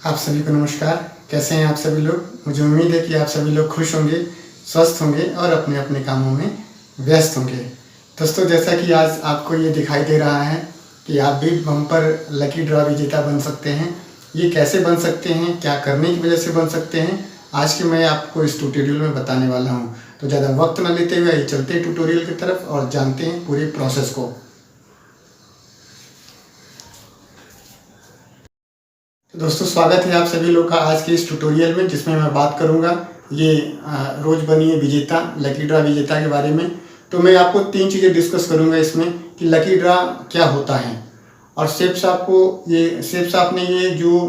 आप सभी को नमस्कार। कैसे हैं आप सभी लोग? मुझे उम्मीद है कि आप सभी लोग खुश होंगे, स्वस्थ होंगे और अपने अपने कामों में व्यस्त होंगे। दोस्तों, जैसा कि आज आपको ये दिखाई दे रहा है कि आप भी बम्पर लकी ड्रॉ विजेता बन सकते हैं। ये कैसे बन सकते हैं, क्या करने की वजह से बन सकते हैं, आज के मैं आपको इस ट्यूटोरियल में बताने वाला हूँ। तो ज़्यादा वक्त न लेते हुए चलते हैं ट्यूटोरियल की तरफ और जानते हैं पूरे प्रोसेस को। तो दोस्तों, स्वागत है आप सभी लोग का आज के इस ट्यूटोरियल में, जिसमें मैं बात करूंगा ये रोज बनिए विजेता, लकी ड्रा विजेता के बारे में। तो मैं आपको 3 चीज़ें डिस्कस करूंगा इसमें कि लकी ड्रा क्या होता है, और शेफ साहब ने ये जो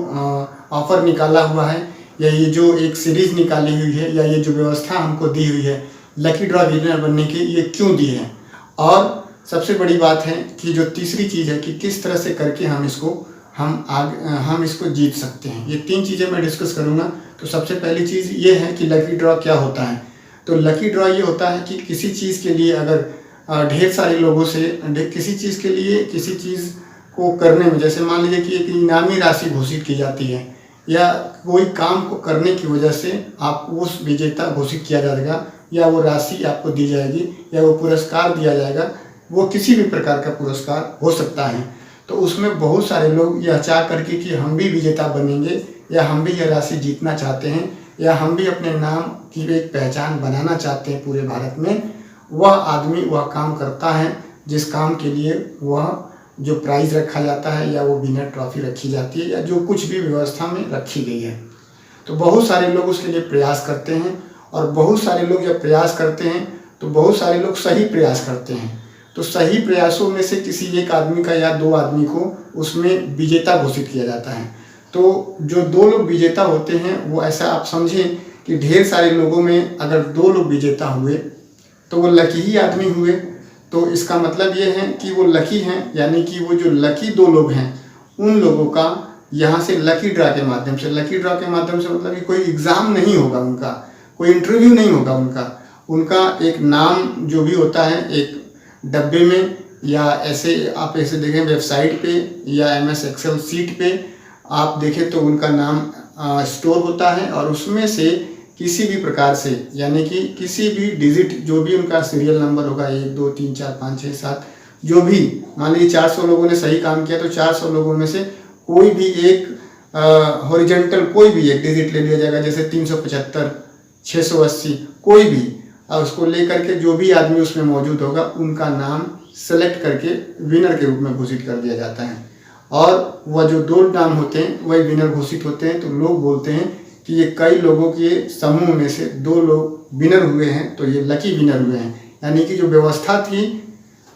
ऑफ़र निकाला हुआ है, या ये जो एक सीरीज़ निकाली हुई है, या ये जो व्यवस्था हमको दी हुई है लकी ड्रा विनर बनने की, ये क्यों दी है। और सबसे बड़ी बात है कि जो तीसरी चीज़ है कि किस तरह से करके हम इसको जीत सकते हैं। ये 3 चीज़ें मैं डिस्कस करूंगा। तो सबसे पहली चीज़ ये है कि लकी ड्रॉ क्या होता है। तो लकी ड्रॉ ये होता है कि किसी चीज़ के लिए अगर ढेर सारे लोगों से किसी चीज़ के लिए किसी चीज़ को करने में, जैसे मान लीजिए कि एक इनामी राशि घोषित की जाती है, या कोई काम को करने की वजह से आपको उस विजेता घोषित किया जाएगा, या वो राशि आपको दी जाएगी, या वो पुरस्कार दिया जाएगा। वो किसी भी प्रकार का पुरस्कार हो सकता है। तो उसमें बहुत सारे लोग यह चाह करके कि हम भी विजेता बनेंगे, या हम भी यह राशि जीतना चाहते हैं, या हम भी अपने नाम की एक पहचान बनाना चाहते हैं पूरे भारत में, वह आदमी वह काम करता है जिस काम के लिए वह जो प्राइज़ रखा जाता है, या वो विनर ट्रॉफी रखी जाती है, या जो कुछ भी व्यवस्था में रखी गई है। तो बहुत सारे लोग उसके लिए प्रयास करते हैं, और बहुत सारे लोग जब प्रयास करते हैं तो बहुत सारे लोग सही प्रयास करते हैं। तो सही प्रयासों में से किसी एक आदमी का या 2 आदमी को उसमें विजेता घोषित किया जाता है। तो जो 2 लोग विजेता होते हैं, वो ऐसा आप समझें कि ढेर सारे लोगों में अगर 2 लोग विजेता हुए तो वो लकी ही आदमी हुए। तो इसका मतलब ये है कि वो लकी हैं, यानी कि वो जो लकी 2 लोग हैं उन लोगों का यहाँ से लकी ड्रा के माध्यम से मतलब कि कोई एग्ज़ाम नहीं होगा उनका, कोई इंटरव्यू नहीं होगा उनका एक नाम जो भी होता है एक डब्बे में, या ऐसे आप ऐसे देखें वेबसाइट पे या MS एक्सेल सीट पे आप देखें तो उनका नाम स्टोर होता है, और उसमें से किसी भी प्रकार से, यानी कि किसी भी डिजिट जो भी उनका सीरियल नंबर होगा 1 2 3 4 5 6 7, जो भी मान लीजिए 400 लोगों ने सही काम किया तो 400 लोगों में से कोई भी एक हॉरिजॉन्टल कोई भी एक डिजिट ले लिया जाएगा, जैसे 375 680 कोई भी, और उसको लेकर के जो भी आदमी उसमें मौजूद होगा उनका नाम सेलेक्ट करके विनर के रूप में घोषित कर दिया जाता है। और वह जो 2 नाम होते हैं वही विनर घोषित होते हैं। तो लोग बोलते हैं कि ये कई लोगों के समूह में से 2 लोग विनर हुए हैं, तो ये लकी विनर हुए हैं। यानी कि जो व्यवस्था थी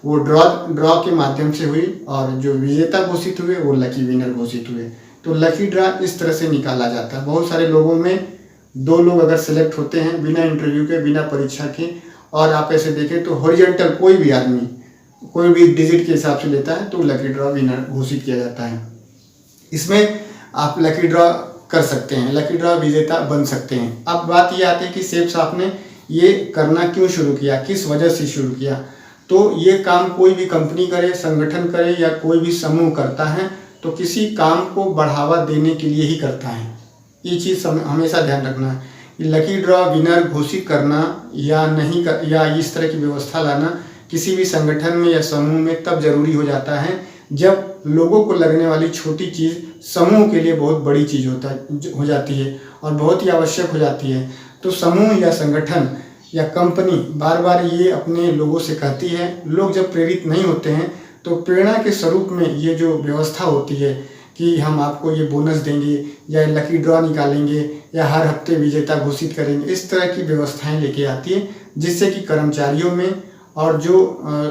वो ड्रॉ के माध्यम से हुई, और जो विजेता घोषित हुए वो लकी विनर घोषित हुए। तो लकी ड्रा इस तरह से निकाला जाता है। बहुत सारे लोगों में 2 लोग अगर सेलेक्ट होते हैं बिना इंटरव्यू के, बिना परीक्षा के, और आप ऐसे देखें तो हॉरिजॉन्टल कोई भी आदमी कोई भी डिजिट के हिसाब से लेता है तो लकी ड्रॉ विनर घोषित किया जाता है। इसमें आप लकी ड्रॉ कर सकते हैं, लकी ड्रॉ विजेता बन सकते हैं। अब बात ये आती है कि शेफ साहब ने ये करना क्यों शुरू किया, किस वजह से शुरू किया। तो ये काम कोई भी कंपनी करे, संगठन करे, या कोई भी समूह करता है तो किसी काम को बढ़ावा देने के लिए ही करता है। ये चीज़ हमेशा ध्यान रखना है कि लकी ड्रॉ विनर घोषित करना या इस तरह की व्यवस्था लाना किसी भी संगठन में या समूह में तब जरूरी हो जाता है जब लोगों को लगने वाली छोटी चीज़ समूह के लिए बहुत बड़ी चीज़ हो जाती है, और बहुत ही आवश्यक हो जाती है। तो समूह या संगठन या कंपनी बार बार ये अपने लोगों से कहती है। लोग जब प्रेरित नहीं होते हैं तो प्रेरणा के स्वरूप में ये जो व्यवस्था होती है कि हम आपको ये बोनस देंगे, या लकी ड्रॉ निकालेंगे, या हर हफ्ते विजेता घोषित करेंगे, इस तरह की व्यवस्थाएं लेके आती है, जिससे कि कर्मचारियों में और जो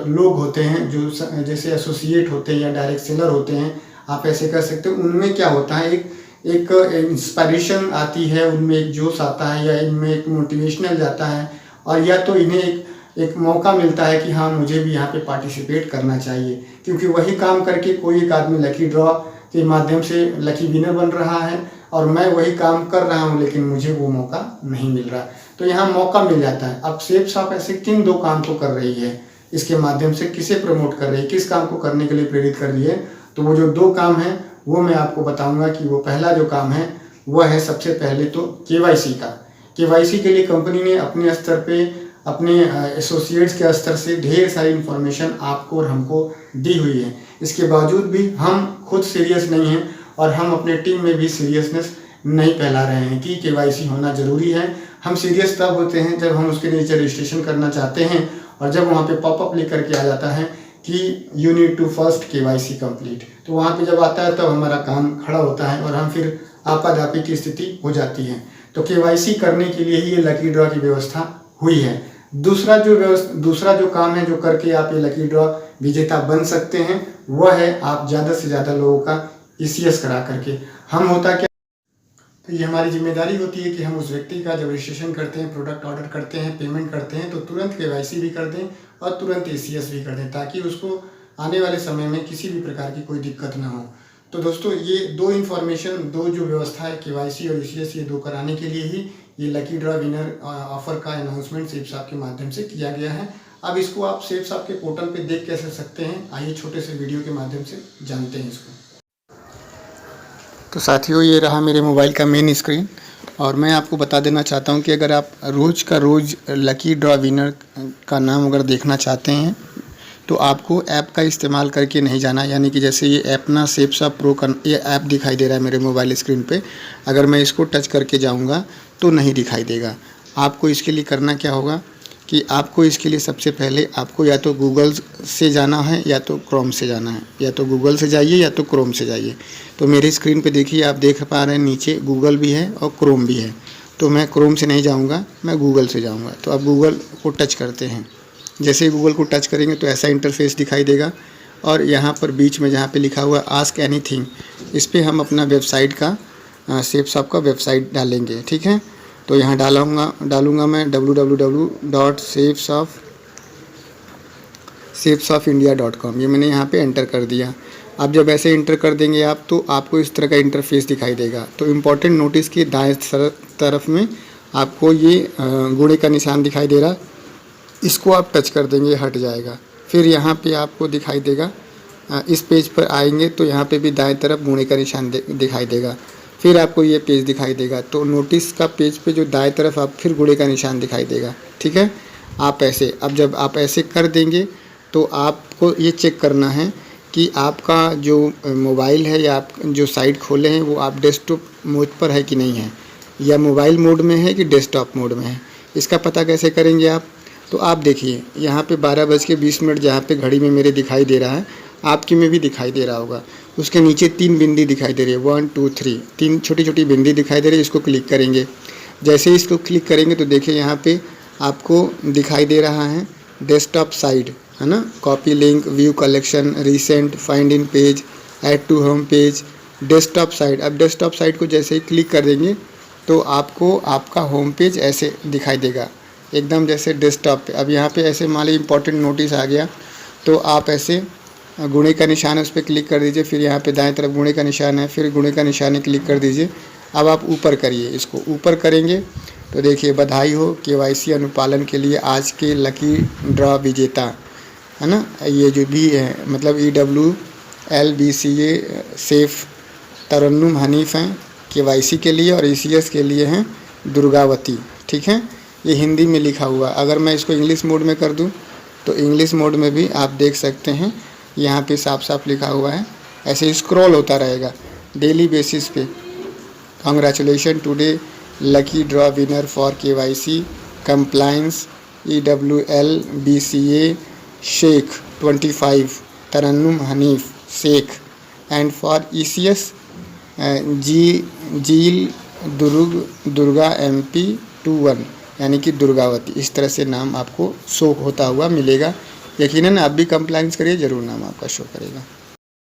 लोग होते हैं, जो जैसे एसोसिएट होते हैं या डायरेक्ट सेलर होते हैं, आप ऐसे कर सकते हो, उनमें क्या होता है एक इंस्पायरेशन आती है, उनमें एक जोश आता है, या इनमें एक मोटिवेशनल जाता है, और या तो इन्हें एक मौका मिलता है कि हाँ मुझे भी यहाँ पे पार्टिसिपेट करना चाहिए, क्योंकि वही काम करके कोई एक आदमी लकी ड्रॉ के माध्यम से लकी विनर बन रहा है, और मैं वही काम कर रहा हूँ लेकिन मुझे वो मौका नहीं मिल रहा। तो यहाँ मौका मिल जाता है। अब शेफ साहब ऐसे किन 2 काम को कर रही है, इसके माध्यम से किसे प्रमोट कर रही है, किस काम को करने के लिए प्रेरित कर रही है। तो वो जो 2 काम हैं वो मैं आपको बताऊंगा कि वो पहला जो काम है वह है सबसे पहले तो केवाईसी का। केवाईसी के लिए कंपनी ने अपने स्तर पे, अपने एसोसिएट्स के स्तर से ढेर सारी इन्फॉर्मेशन आपको और हमको दी हुई है। इसके बावजूद भी हम खुद सीरियस नहीं हैं और हम अपने टीम में भी सीरियसनेस नहीं फैला रहे हैं कि केवाईसी होना ज़रूरी है। हम सीरियस तब होते हैं जब हम उसके नीचे रजिस्ट्रेशन करना चाहते हैं और जब वहाँ पे पॉपअप लिख करके आ जाता है कि you need to first KYC complete, तो वहाँ पे जब आता है तब हमारा काम खड़ा होता है और हम फिर आपाधापी की स्थिति हो जाती है। तो केवाईसी करने के लिए ही ये लकी ड्रॉ की व्यवस्था हुई है। दूसरा जो काम है जो करके आप ये लकी ड्रॉ विजेता बन सकते हैं वह है आप ज़्यादा से ज़्यादा लोगों का ईसीएस करा करके। हम होता क्या, तो ये हमारी जिम्मेदारी होती है कि हम उस व्यक्ति का जब रजिस्ट्रेशन करते हैं, प्रोडक्ट ऑर्डर करते हैं, पेमेंट करते हैं, तो तुरंत केवाईसी भी कर दें और तुरंत ईसीएस भी कर दें ताकि उसको आने वाले समय में किसी भी प्रकार की कोई दिक्कत ना हो। तो दोस्तों ये दो जो व्यवस्था है केवाईसी और ईसीएस, ये दो कराने के लिए ही ये लकी ड्रॉ विनर ऑफर का अनाउंसमेंट सेफ साहब के माध्यम से किया गया है। अब इसको आप सेफ साहब के पोर्टल पे देख कैसे सकते हैं, आइए छोटे से वीडियो के माध्यम से जानते हैं इसको। तो साथियों ये रहा मेरे मोबाइल का मेन स्क्रीन और मैं आपको बता देना चाहता हूँ कि अगर आप रोज़ का रोज़ लकी ड्रॉ विनर का नाम अगर देखना चाहते हैं तो आपको ऐप का इस्तेमाल करके नहीं जाना, यानी कि जैसे ये ऐप ना सेफ साहब प्रो का ये ऐप दिखाई दे रहा है मेरे मोबाइल स्क्रीन पे, अगर मैं इसको टच करके जाऊँगा तो नहीं दिखाई देगा। आपको इसके लिए करना क्या होगा कि आपको इसके लिए सबसे पहले आपको या तो गूगल से जाना है या तो क्रोम से जाना है, या तो गूगल से जाइए या तो क्रोम से जाइए। तो मेरे स्क्रीन पे देखिए आप देख पा रहे हैं नीचे गूगल भी है और क्रोम भी है, तो मैं क्रोम से नहीं जाऊंगा, मैं गूगल से जाऊंगा। तो आप गूगल को टच करते हैं, जैसे ही गूगल को टच करेंगे तो ऐसा इंटरफेस दिखाई देगा और यहाँ पर बीच में जहाँ पर लिखा हुआ आस्क एनीथिंग, इस पर हम अपना वेबसाइट का सेफ साहब का वेबसाइट डालेंगे। ठीक है, तो यहाँ डालूँगा मैं www.safesoffindia.com, ये मैंने यहाँ पे एंटर कर दिया। अब जब ऐसे एंटर कर देंगे आप तो आपको इस तरह का इंटरफेस दिखाई देगा। तो इम्पॉर्टेंट नोटिस कि दाएं तरफ में आपको ये गुणे का निशान दिखाई दे रहा, इसको आप टच कर देंगे, हट जाएगा। फिर यहाँ पे आपको दिखाई देगा, इस पेज पर आएंगे तो यहाँ पे भी दाएं तरफ गुणे का निशान दिखाई देगा। फिर आपको ये पेज दिखाई देगा, तो नोटिस का पेज पे जो दाएं तरफ आप फिर गुणे का निशान दिखाई देगा। ठीक है, आप ऐसे, अब जब आप ऐसे कर देंगे तो आपको ये चेक करना है कि आपका जो मोबाइल है या आप जो साइट खोले हैं वो आप डेस्कटॉप मोड पर है कि नहीं है, या मोबाइल मोड में है कि डेस्कटॉप मोड में है। इसका पता कैसे करेंगे आप, तो आप देखिए यहाँ पे 12:20 जहाँ पे घड़ी में मेरे दिखाई दे रहा है, आपकी में भी दिखाई दे रहा होगा। उसके नीचे 3 बिंदी दिखाई दे रही है, 1 2 3, 3 छोटी छोटी बिंदी दिखाई दे रही है। इसको क्लिक करेंगे, जैसे ही इसको क्लिक करेंगे तो देखिए यहाँ पे आपको दिखाई दे रहा है डेस्कटॉप साइड, है ना, copy link, view collection, recent, find in page, add to home page, desktop side. अब डेस्कटॉप साइड को जैसे ही क्लिक कर देंगे तो आपको आपका होम पेज ऐसे दिखाई देगा, एकदम जैसे डेस्कटॉप पे। अब यहाँ पे ऐसे मान लीजिए इंपॉर्टेंट नोटिस आ गया तो आप ऐसे गुणे का निशान है उस पर क्लिक कर दीजिए, फिर यहाँ पे दाएं तरफ गुणे का निशान है, फिर गुणे का निशान है, क्लिक कर दीजिए। अब आप ऊपर करिए, इसको ऊपर करेंगे तो देखिए बधाई हो केवाईसी अनुपालन के लिए आज के लकी ड्रॉ विजेता, है ना, ये जो भी है मतलब EWLBCA सेफ तरन्नुम हनीफ हैं केवाईसी के लिए और ECS के लिए हैं दुर्गावती। ठीक है, ये हिंदी में लिखा हुआ। अगर मैं इसको इंग्लिश मोड में कर दूं तो इंग्लिश मोड में भी आप देख सकते हैं, यहाँ पे साफ साफ लिखा हुआ है, ऐसे स्क्रॉल होता रहेगा डेली बेसिस पे। Congratulation today lucky draw winner for KYC compliance EWLBCA Shaikh 25 Tarannum Hanif Shaikh and for ECS Zeel Durga MP 21 यानी कि दुर्गावती। इस तरह से नाम आपको शो होता हुआ मिलेगा। यकीनन आप भी कंप्लायंस करिए, ज़रूर नाम आपका शो करेगा।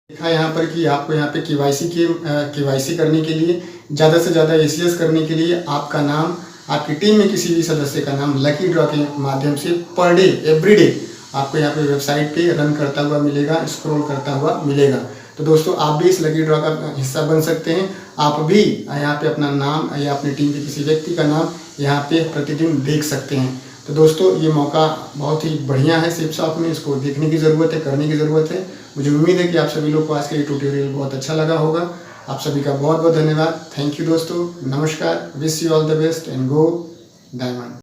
देखा यहाँ पर कि आपको यहाँ पे केवाईसी करने के लिए, ज़्यादा से ज़्यादा ECS करने के लिए आपका नाम, आपकी टीम में किसी भी सदस्य का नाम लकी ड्रॉ के माध्यम से पर डे एवरीडे आपको यहाँ पे वेबसाइट पे रन करता हुआ मिलेगा, स्क्रॉल करता हुआ मिलेगा। तो दोस्तों आप भी इस लकी ड्रॉ का हिस्सा बन सकते हैं। आप भी यहाँ पे अपना नाम या अपनी टीम के किसी व्यक्ति का नाम यहाँ पे प्रतिदिन देख सकते हैं। तो दोस्तों ये मौका बहुत ही बढ़िया है सिप शॉप में, इसको देखने की ज़रूरत है, करने की ज़रूरत है। मुझे उम्मीद है कि आप सभी लोग को आज का ये ट्यूटोरियल बहुत अच्छा लगा होगा। आप सभी का बहुत बहुत धन्यवाद। थैंक यू दोस्तों, नमस्कार, wish you all the best and go diamond.